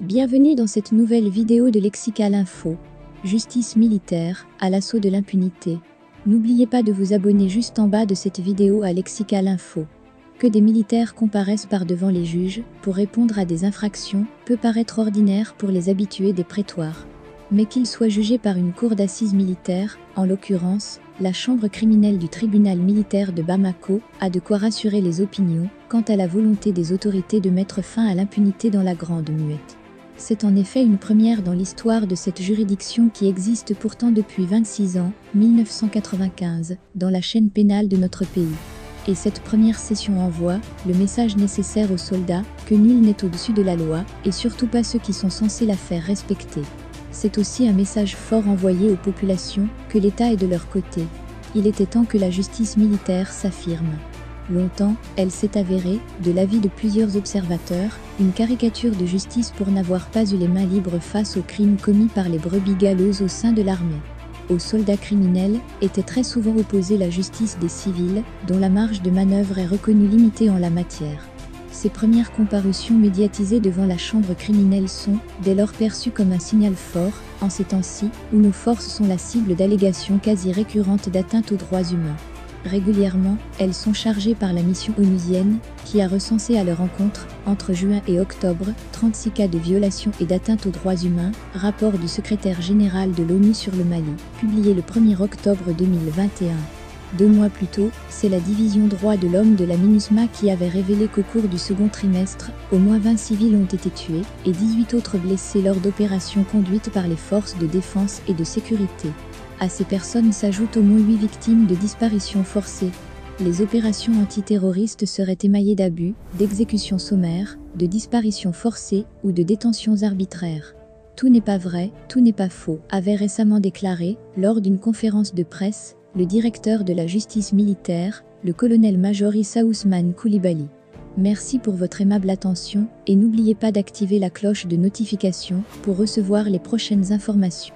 Bienvenue dans cette nouvelle vidéo de Lexical Info. Justice militaire, à l'assaut de l'impunité. N'oubliez pas de vous abonner juste en bas de cette vidéo à Lexical Info. Que des militaires comparaissent par devant les juges pour répondre à des infractions peut paraître ordinaire pour les habitués des prétoires. Mais qu'ils soient jugés par une cour d'assises militaire, en l'occurrence, la chambre criminelle du tribunal militaire de Bamako, a de quoi rassurer les opinions quant à la volonté des autorités de mettre fin à l'impunité dans la Grande Muette. C'est en effet une première dans l'histoire de cette juridiction qui existe pourtant depuis 26 ans, 1995, dans la chaîne pénale de notre pays. Et cette première session envoie le message nécessaire aux soldats que nul n'est au-dessus de la loi, et surtout pas ceux qui sont censés la faire respecter. C'est aussi un message fort envoyé aux populations que l'État est de leur côté. Il était temps que la justice militaire s'affirme. Longtemps, elle s'est avérée, de l'avis de plusieurs observateurs, une caricature de justice pour n'avoir pas eu les mains libres face aux crimes commis par les brebis galeuses au sein de l'armée. Aux soldats criminels était très souvent opposée la justice des civils, dont la marge de manœuvre est reconnue limitée en la matière. Ces premières comparutions médiatisées devant la chambre criminelle sont, dès lors, perçues comme un signal fort, en ces temps-ci, où nos forces sont la cible d'allégations quasi récurrentes d'atteinte aux droits humains. Régulièrement, elles sont chargées par la mission onusienne, qui a recensé à leur encontre, entre juin et octobre, 36 cas de violation et d'atteinte aux droits humains, rapport du secrétaire général de l'ONU sur le Mali, publié le 1er octobre 2021. 2 mois plus tôt, c'est la division droits de l'homme de la MINUSMA qui avait révélé qu'au cours du second trimestre, au moins 20 civils ont été tués, et 18 autres blessés lors d'opérations conduites par les forces de défense et de sécurité. À ces personnes s'ajoutent au moins 8 victimes de disparitions forcées. Les opérations antiterroristes seraient émaillées d'abus, d'exécutions sommaires, de disparitions forcées ou de détentions arbitraires. Tout n'est pas vrai, tout n'est pas faux, avait récemment déclaré, lors d'une conférence de presse, le directeur de la justice militaire, le colonel-major Issa Ousmane Koulibaly. Merci pour votre aimable attention et n'oubliez pas d'activer la cloche de notification pour recevoir les prochaines informations.